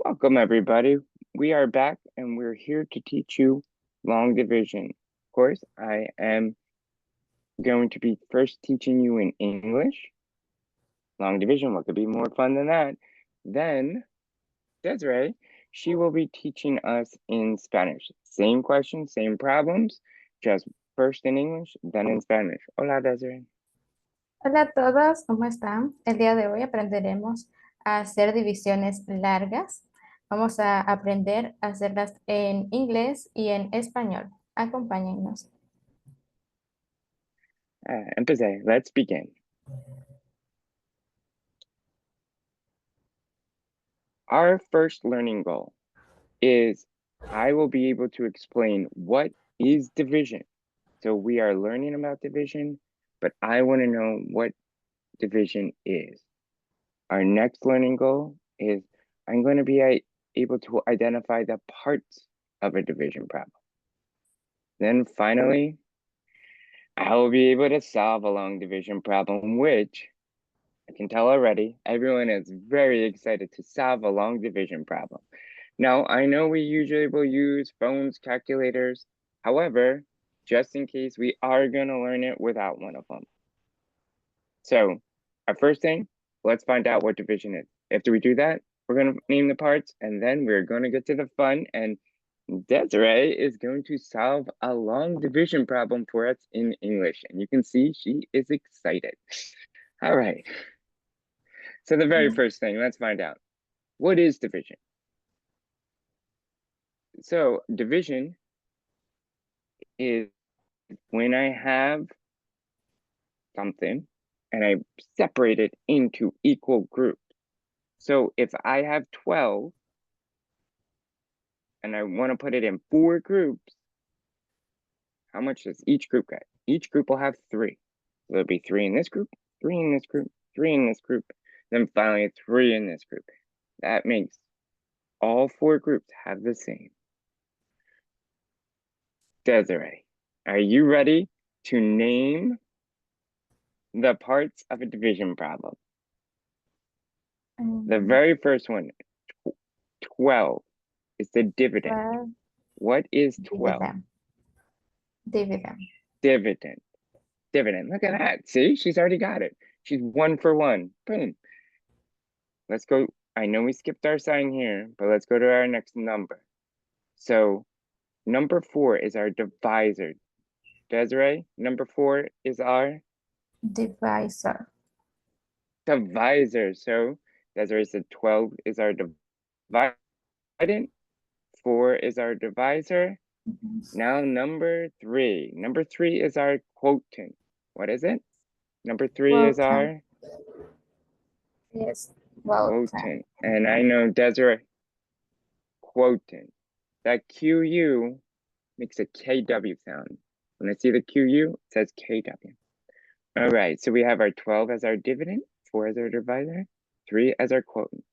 Welcome everybody. We are back and we're here to teach you long division. Of course, I am going to be first teaching you in English. Long division, what could be more fun than that? Then Desiree, she will be teaching us in Spanish. Same questions, same problems, just first in English, then in Spanish. Hola Desiree. Hola a todos, ¿cómo están? El día de hoy aprenderemos a hacer divisiones largas. Vamos a aprender a hacerlas en inglés y en español. Acompáñennos. Empecé. Let's begin. Our first learning goal is I will be able to explain what is division. So we are learning about division, but I want to know what division is. Our next learning goal is I'm going to be able to identify the parts of a division problem. Then finally, I will be able to solve a long division problem, which I can tell already, everyone is very excited to solve a long division problem. Now, I know we usually will use phones, calculators. However, just in case, we are going to learn it without one of them. So our first thing, let's find out what division is. After we do that, we're going to name the parts, and then we're going to get to the fun, and Desiree is going to solve a long division problem for us in English. And you can see she is excited. All right. So the very first thing, let's find out. What is division? So division is when I have something and I separate it into equal groups. So if I have 12 and I want to put it in 4 groups, how much does each group get? Each group will have 3. So there'll be 3 in this group, 3 in this group, 3 in this group, then finally 3 in this group. That makes all 4 groups have the same. Desiree, are you ready to name the parts of a division problem? The very first one, 12, is the dividend. 12. What is 12? Dividend. Dividend. Look at that. See, she's already got it. She's 1 for 1. Boom. Let's go. I know we skipped our sign here, but let's go to our next number. So number 4 is our divisor. Desiree, number 4 is our Divisor. divisor. So Desiree said 12 is our dividend, 4 is our divisor. Now number 3. Number 3 is our quotient. What is it? Number 3 is our quotient. And I know Desiree, quotient. That QU makes a KW sound. When I see the QU, it says KW. All right, so we have our 12 as our dividend, 4 as our divisor, 3 as our quotient.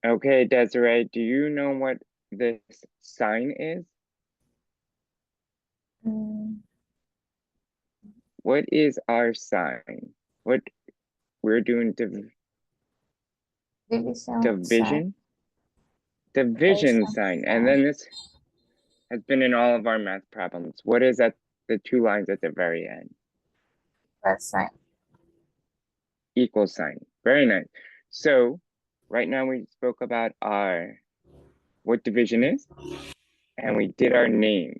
Okay, Desiree, do you know what this sign is? What is our sign? What we're doing division? Division sign. And then this has been in all of our math problems. What is that? The 2 lines at the very end. Sign. Equal sign. Very nice. So right now we spoke about what division is, and we did our name.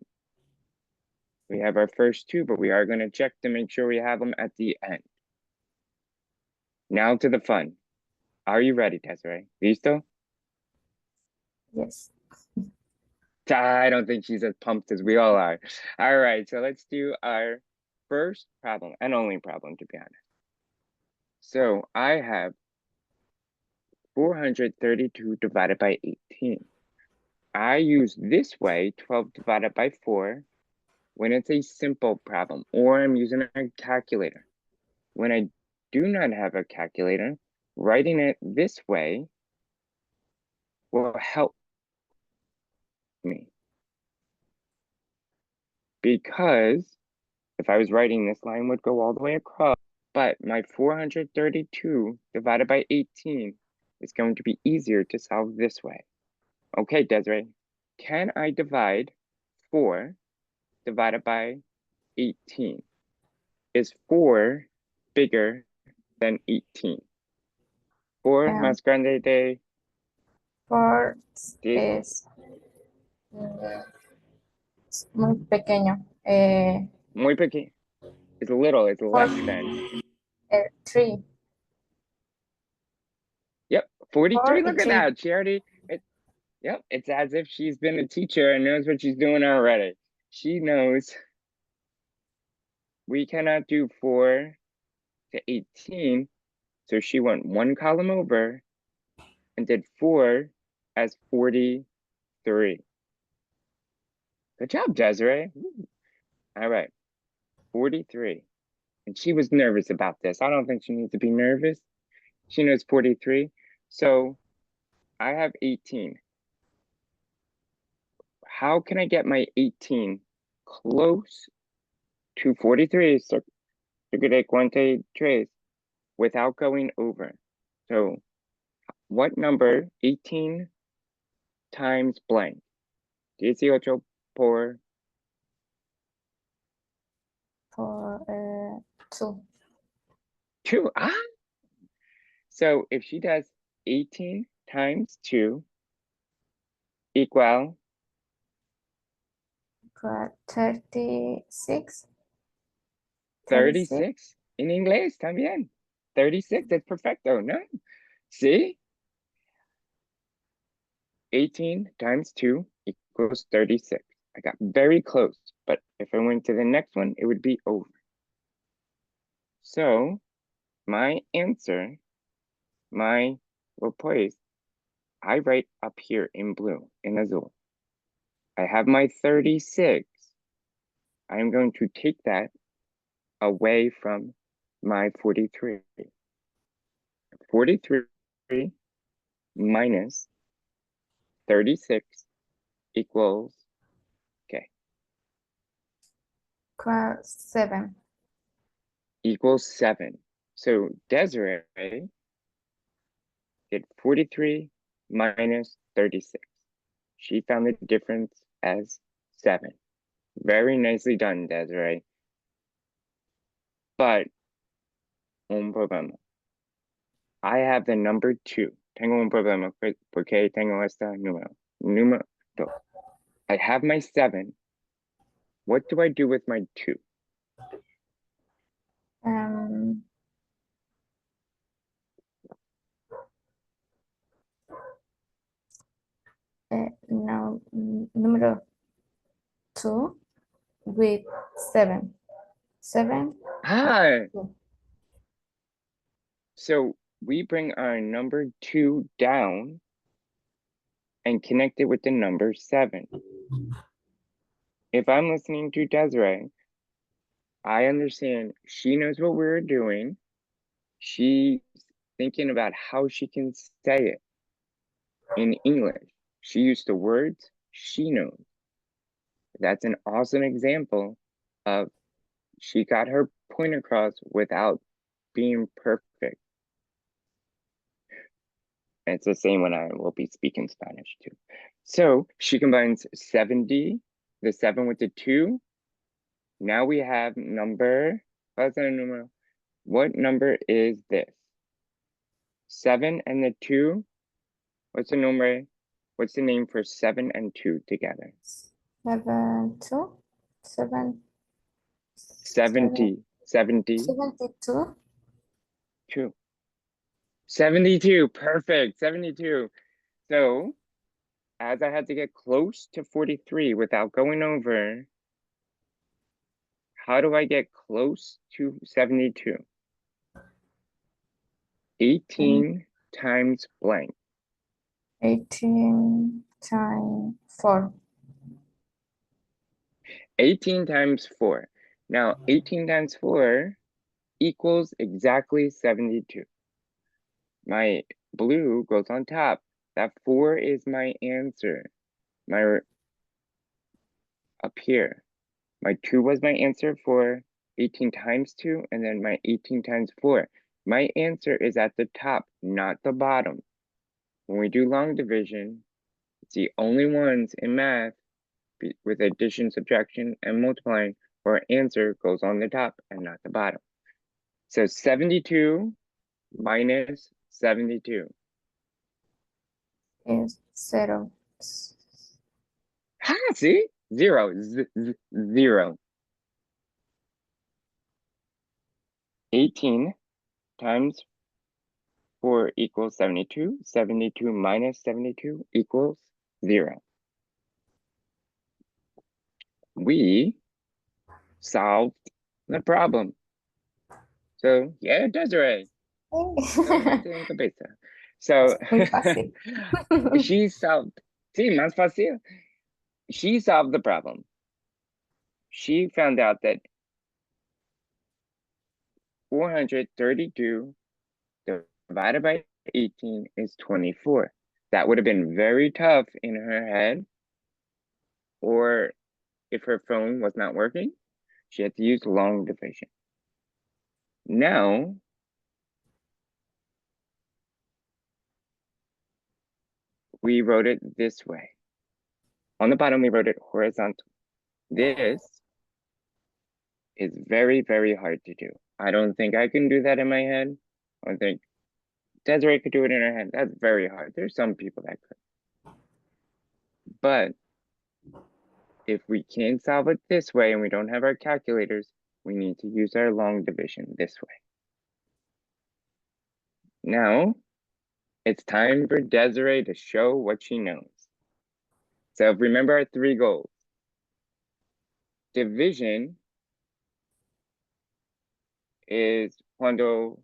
We have our first 2, but we are going to check to make sure we have them at the end. Now to the fun. Are you ready, Desiree? Listo? Yes. I don't think she's as pumped as we all are. All right, so let's do our first problem, and only problem, to be honest. So I have 432 divided by 18. I use this way, 12 divided by 4, when it's a simple problem, or I'm using a calculator. When I do not have a calculator, writing it this way will help me. Because if I was writing, this line would go all the way across, but my 432 divided by 18 is going to be easier to solve this way. Okay, Desiree, can I divide 4 divided by 18? Is 4 bigger than 18? 4 Um, más grande de 4 10? es muy pequeño. Muy pequeño. It's little, it's For less than. 3. Yep, 4 43. y Look at 3. that. She already, yep, it's as if she's been a teacher and knows what she's doing already. She knows we cannot do 4 to 18. So she went 1 column over and did 4 as 43. Good job, Desiree. All right, 43. And she was nervous about this. I don't think she needs to be nervous. She knows 43. So I have 18. How can I get my 18 close to 43? So de 43 without going over. So what number 18 times blank? 18 por 2. 2. Ah! So if she does 18 times 2 equal 36. 36. In inglés también. 36, that's perfecto, ¿no? See? 18 times 2 equals 36. I got very close, but if I went to the next one, it would be over. So my answer, my place, I write up here in blue, in azul. I have my 36. I'm going to take that away from my 43. 43 minus 36 equals, okay, 7. equals 7. So Desiree did 43 minus 36. She found the difference as 7. Very nicely done, Desiree. But, un problema. I have the number 2. Tengo un problema porque tengo este número. Número 2. I have my 7. What do I do with my 2? No, número 2 with 7. 7. Ah, 2. so we bring our number 2 down and connect it with the number 7. If I'm listening to Desiree, I understand she knows what we're doing. She's thinking about how she can say it in English. She used the words she knows. That's an awesome example of she got her point across without being perfect. And it's the same when I will be speaking Spanish too. So she combines 70, the 7 with the 2. Now we have number, what number is this? 7 and the 2, what's the number? What's the name for 7 and 2 together? 7, 2. 7. 70, 72. 72. 72, perfect, 72. So, as I had to get close to 43 without going over, how do I get close to 72? 18 times blank. 18 times 4. 18 times 4. Now, 18 times 4 equals exactly 72. My blue goes on top. That 4 is my answer. My up here. My 2 was my answer for 18 times 2, and then my 18 times 4. My answer is at the top, not the bottom. when we do long division, it's the only ones in math with addition, subtraction, and multiplying where our answer goes on the top and not the bottom. So 72 minus 72. Es 0. Ha, see? Zero. 18 times 4 equals 72. 72 minus 72 equals 0. We solved the problem. So, yeah, Desiree. Tómate en cabeza. So, Muy fácil. she solved. Sí, más fácil. She solved the problem. She found out that 432 divided by 18 is 24. That would have been very tough in her head, or if her phone was not working, she had to use long division. Now, we wrote it this way. On the bottom, we wrote it horizontal. This is very, very hard to do. I don't think I can do that in my head. I don't think Desiree could do it in her head. That's very hard. There's some people that could. But if we can't solve it this way and we don't have our calculators, we need to use our long division this way. Now, it's time for Desiree to show what she knows. So remember our 3 goals. Division is cuando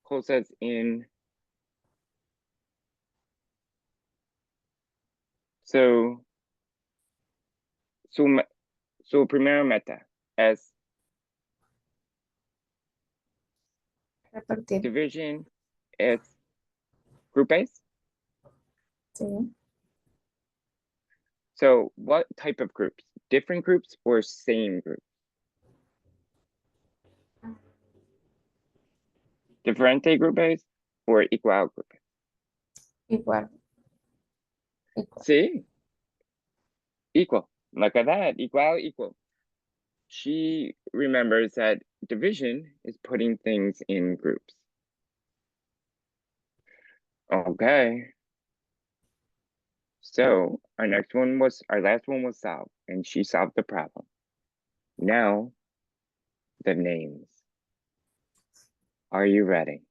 cosas en. So, su primera meta es Repartir. division es grupos. Sí. So what type of groups? Different groups or same groups? Diferente grupos or igual grupos? Igual. Igual. See? Equal. Look at that. Equal. She remembers that division is putting things in groups. Okay. So our last one was solved, and she solved the problem. Now, the names. Are you ready?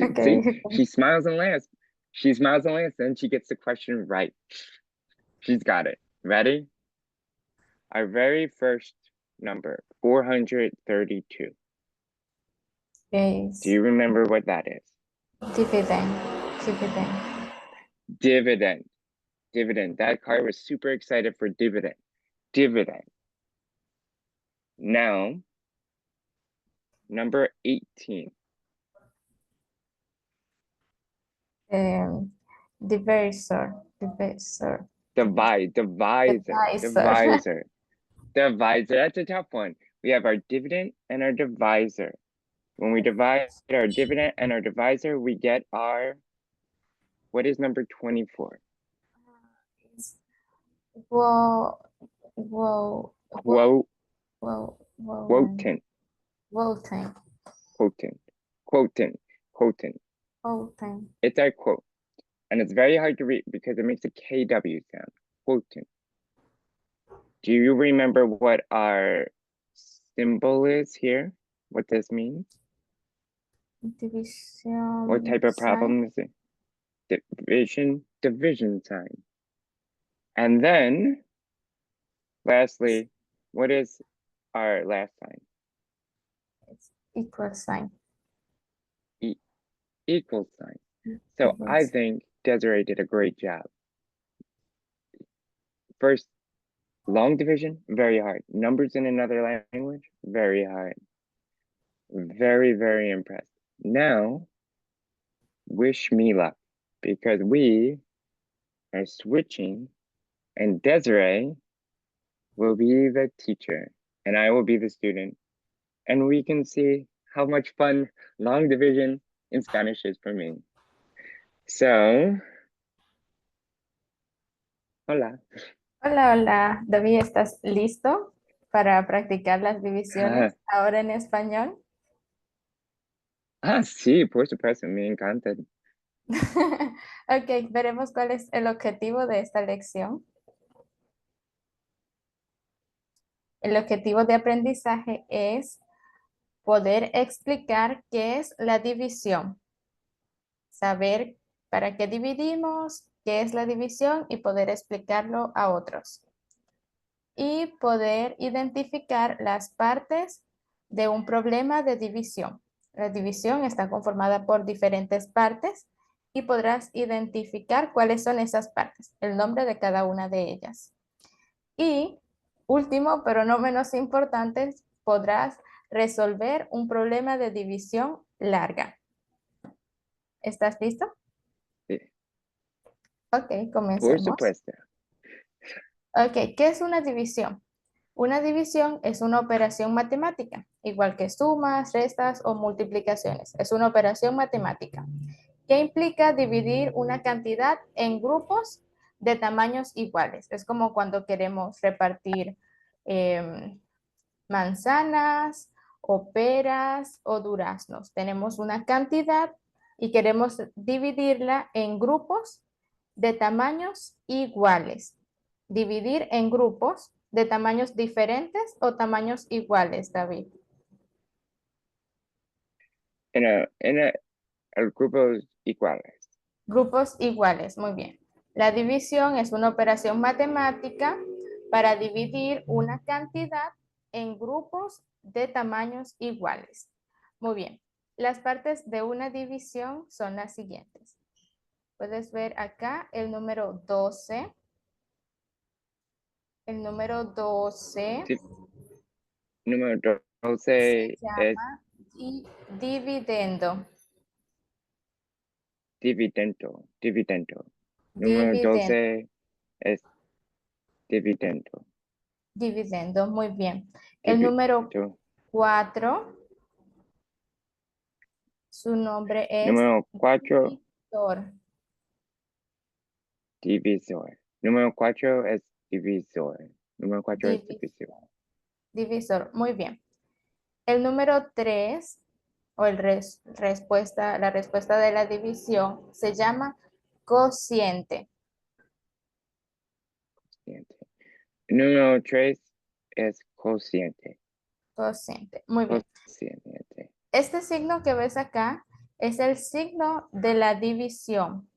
Okay. See, she smiles and laughs. She smiles and laughs, and she gets the question right. She's got it. Ready? Our very first number, 432. Es Do you remember what that is? dividend. Dividend. Dividend. Dividend. That car was super excited for dividend. Dividend. Now, number 18. Divisor. Divisor. Divisor. That's a tough one. We have our dividend and our divisor. When we divide our dividend and our divisor, we get our, what is number 24? Whoa. Quote, quotient, Voting. Voting. It's our quote. And it's very hard to read because it makes a KW sound. Quotient. Do you remember what our symbol is here? What this means? División. What type of sign. problem is it? Division sign. And then, lastly, what is our last sign? It's equal sign. Equal sign. So I think Desiree did a great job. First, long division, very hard. Numbers in another language, very hard. Very, very impressed. Now, wish me luck because we are switching and Desiree will be the teacher and I will be the student. And we can see how much fun long division in Spanish is for me. So, hola. Hola, hola, David, ¿estás listo para practicar las Ah, divisiones ahora en español? sí, por supuesto, me encanta. Ok, veremos cuál es el objetivo de esta lección. El objetivo de aprendizaje es poder explicar qué es la división, saber para qué dividimos, qué es la división y poder explicarlo a otros. Y poder identificar las partes de un problema de división. La división está conformada por diferentes partes y podrás identificar cuáles son esas partes, el nombre de cada una de ellas. Y último, pero no menos importante, podrás resolver un problema de división larga. ¿Estás listo? Sí, Ok, por comencemos. supuesto. Ok, ¿qué es una división? Una división es una operación matemática, igual que sumas, restas o multiplicaciones. Es una operación matemática que implica dividir una cantidad en grupos de tamaños iguales. Es como cuando queremos repartir em, manzanas o peras o duraznos. Tenemos una cantidad y queremos dividirla en grupos de tamaños iguales. Dividir en grupos de tamaños diferentes o tamaños iguales, David. En grupos iguales. Grupos iguales, muy bien. La división es una operación matemática para dividir una cantidad en grupos de tamaños iguales. Muy bien. Las partes de una división son las siguientes. Puedes ver acá el número 12. El número 12 Sí, número se 12 es llama dividendo. dividendo, dividendo. Número Dividendo. 12 es dividendo, Dividendo, muy bien. El número dividendo. 4, su nombre es Número 4, divisor. divisor. Número 4 es divisor. Número 4 es Divisor, divisor. divisor, muy bien. El número 3 o la respuesta de la división se llama cociente. Cociente. Número 3 es cociente. Cociente, muy bien. Cociente. Este signo que ves acá es el signo de la división.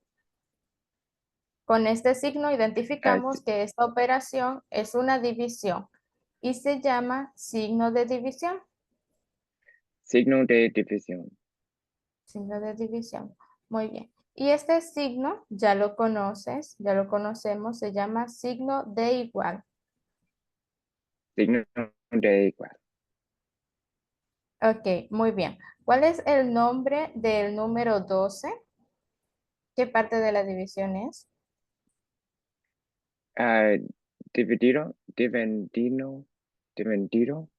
Con este signo Ah, identificamos que esta operación es una división y se llama signo de división. signo de división. Signo de división. Muy bien. Y este signo ya lo conoces, ya lo conocemos, se llama signo de igual. Signo de igual. Ok, muy bien. ¿Cuál es el nombre del número 12? ¿Qué parte de la división es? Ah, dividido, dividido, dividido,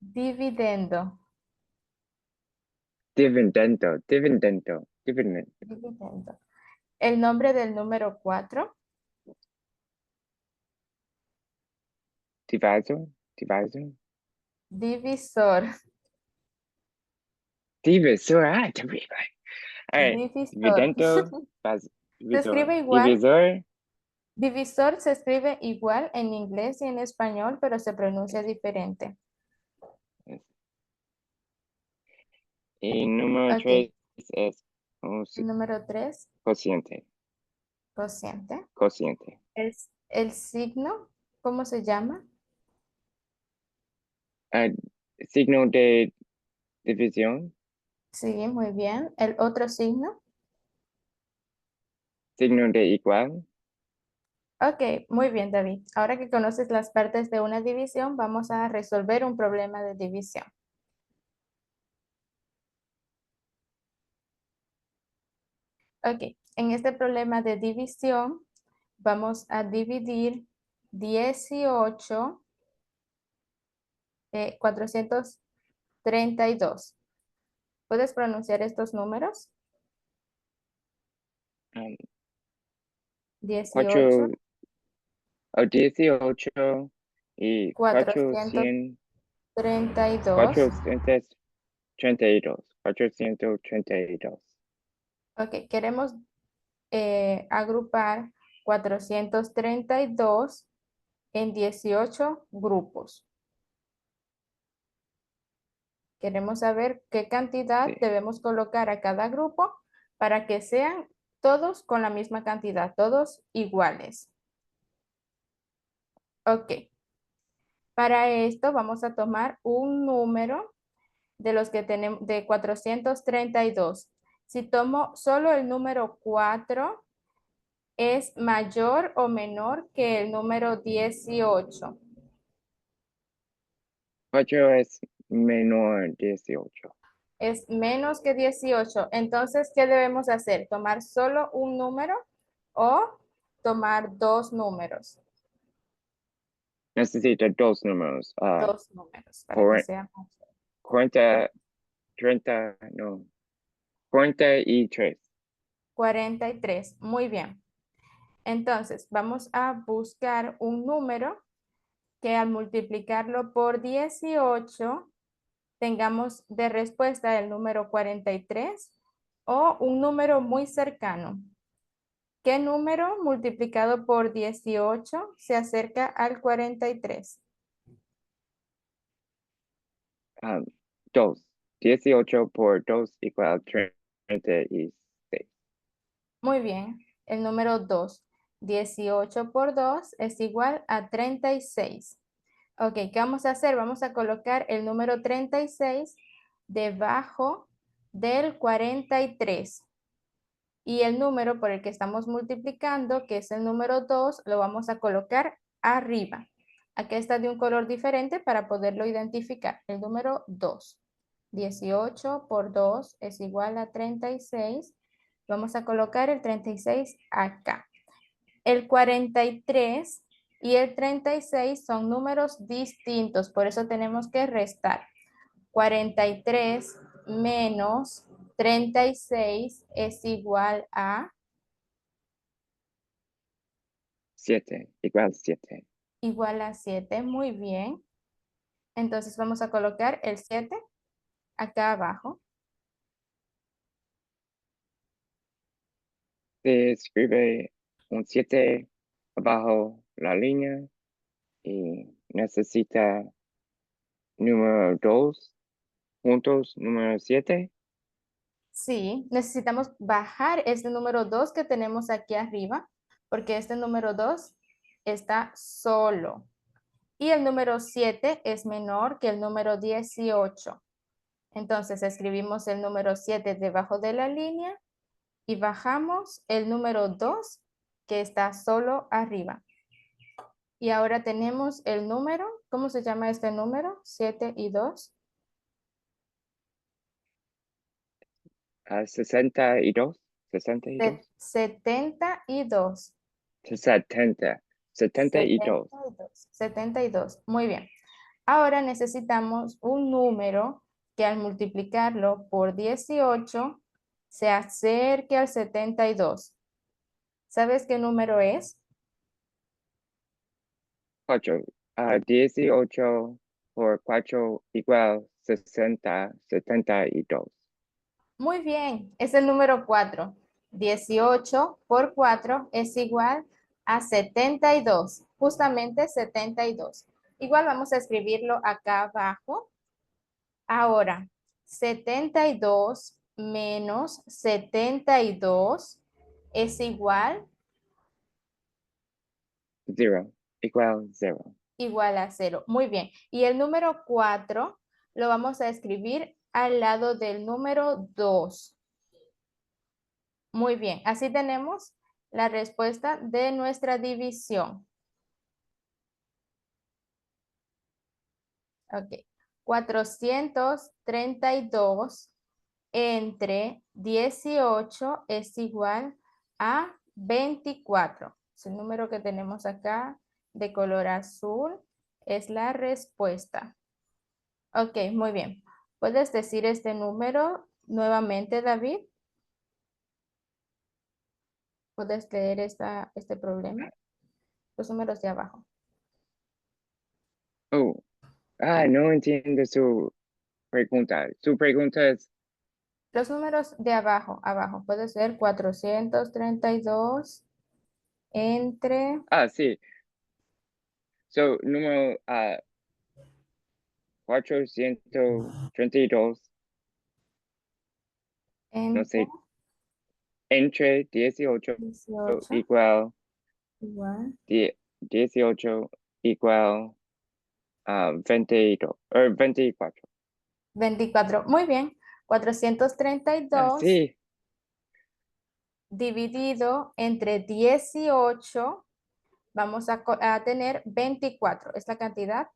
Dividendo. dividendo, dividendo, dividendo, Dividendo. El nombre del número 4. divisor, divisor, Divisor. divisor, divisor. All right, Divisor. dividendo, Se divisor, escribe igual. divisor, Divisor se escribe igual en inglés y en español, pero se pronuncia diferente. y número Ok. 3 es El número 3, cociente, cociente. cociente. Es el signo, ¿cómo se llama? Ah, signo de división, Sí, muy bien. El otro signo. signo de igual. Ok, muy bien, David. Ahora que conoces las partes de una división, vamos a resolver un problema de división. Ok, en este problema de división vamos a dividir 18 432. ¿Puedes pronunciar estos números? um, 18, 4 o 18 y 400, 432. 432, 432. Ok, queremos agrupar 432 en 18 grupos. Queremos saber qué cantidad Sí, debemos colocar a cada grupo para que sean todos con la misma cantidad, todos iguales. Ok, para esto vamos a tomar un número de los que tenemos de 432. Si tomo solo el número 4, ¿es mayor o menor que el número 18? 4 es menor 18. Es menos que 18. Entonces, ¿qué debemos hacer? ¿Tomar solo un número o tomar dos números? Necesita dos números. Dos números para que sea 40, 30, no, 43. 43. Muy bien. Entonces, vamos a buscar un número que al multiplicarlo por 18 tengamos de respuesta el número 43 o un número muy cercano. ¿Qué número multiplicado por 18 se acerca al 43? 2. 18 por 2 igual 36. Muy bien, el número 2. 18 por 2 es igual a 36. Ok, ¿qué vamos a hacer? Vamos a colocar el número 36 debajo del 43. Y el número por el que estamos multiplicando, que es el número 2, lo vamos a colocar arriba. Aquí está de un color diferente para poderlo identificar. El número 2. 18 por 2 es igual a 36. Vamos a colocar el 36 acá. El 43 y el 36 son números distintos, por eso tenemos que restar. 43 menos 36 es igual a 7 igual 7. igual a 7. Muy bien. Entonces vamos a colocar el 7 acá abajo. Se escribe un 7 abajo la línea y necesita número 2 juntos, número 7. Sí, necesitamos bajar este número 2 que tenemos aquí arriba, porque este número 2 está solo. Y el número 7 es menor que el número 18. Entonces escribimos el número 7 debajo de la línea y bajamos el número 2 que está solo arriba. Y ahora tenemos el número, ¿cómo se llama este número? 7 y 2. 62. 62. 72. 70. 72. 72. 72. Muy bien. Ahora necesitamos un número que al multiplicarlo por 18 se acerque al 72. ¿Sabes qué número es? 4. 18 por 4 igual 60, 72. Muy bien, es el número 4. 18 por 4 es igual a 72. Justamente 72. Igual vamos a escribirlo acá abajo. Ahora, 72 menos 72 es Zero. Igual 0. igual a 0. Muy bien. Y el número 4 lo vamos a escribir al lado del número 2. Muy bien. Así tenemos la respuesta de nuestra división. Ok. 432 entre 18 es igual a 24. Es el número que tenemos acá de color azul. Es la respuesta. Ok, muy bien. ¿Puedes decir este número nuevamente, David? ¿Puedes leer este problema? Los números de abajo. Oh, no entiendo su pregunta. Su pregunta es, Los números de abajo, abajo. Puede ser 432 entre, sí. So, número 432, no entre sé, entre 18 18 igual, igual 18 igual 22, 24. 24. Muy bien. 432 Sí. dividido entre 18, vamos a tener 24. Es la cantidad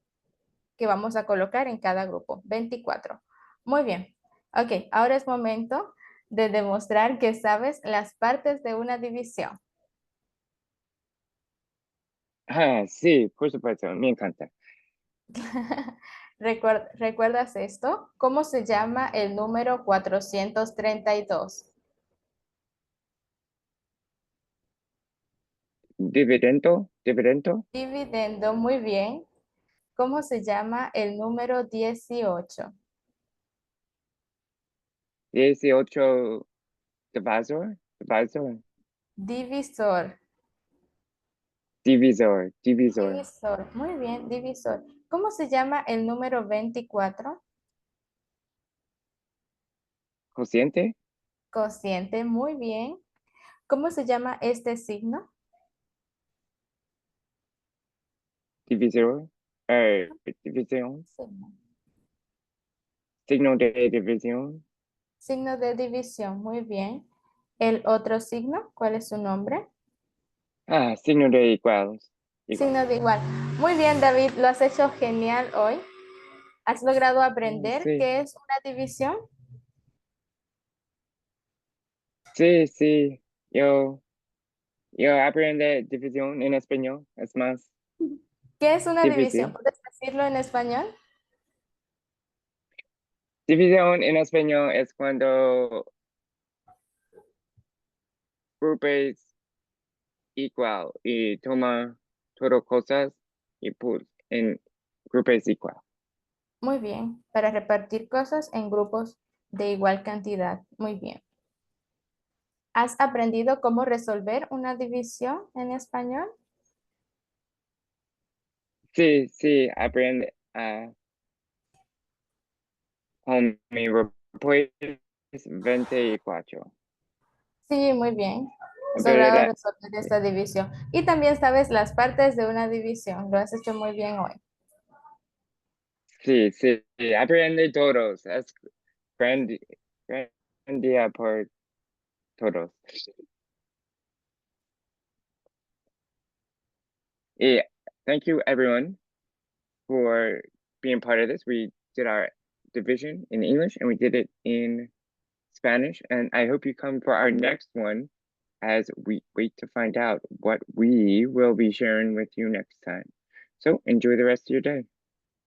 que vamos a colocar en cada grupo. 24. Muy bien. Ok, ahora es momento de demostrar que sabes las partes de una división. Sí, por supuesto, me encanta. ¿Recuerdas esto? ¿Cómo se llama el número 432? Dividendo, Dividendo, muy bien. ¿Cómo se llama el número 18? 18 divisor, Divisor. divisor, Divisor, muy bien, divisor. ¿Cómo se llama el número 24? cociente, Cociente, muy bien. ¿Cómo se llama este signo? divisor, división, Signo. signo de división, Signo de división, muy bien. ¿El otro signo? ¿Cuál es su nombre? signo de igual. Signo de igual. Muy bien, David, lo has hecho genial hoy. ¿Has logrado aprender Sí, qué es una división? sí, yo, yo aprendí división en español, es más ¿Qué es una división? difícil. ¿Puedes decirlo en español? División en español es cuando grupos igual y toma todo cosas y pues en grupos igual. Muy bien, para repartir cosas en grupos de igual cantidad. Muy bien. ¿Has aprendido cómo resolver una división en español? Sí, aprende a con mi pues 24. Sí, muy bien. Has Pero logrado resolver esta división. Y también sabes las partes de una división. Lo has hecho muy bien hoy. sí, aprende todos. Es grande, grande por todos. Yeah, thank you everyone for being part of this. We did our division in English and we did it in Spanish. And I hope you come for our next one as we wait to find out what we will be sharing with you next time. So enjoy the rest of your day.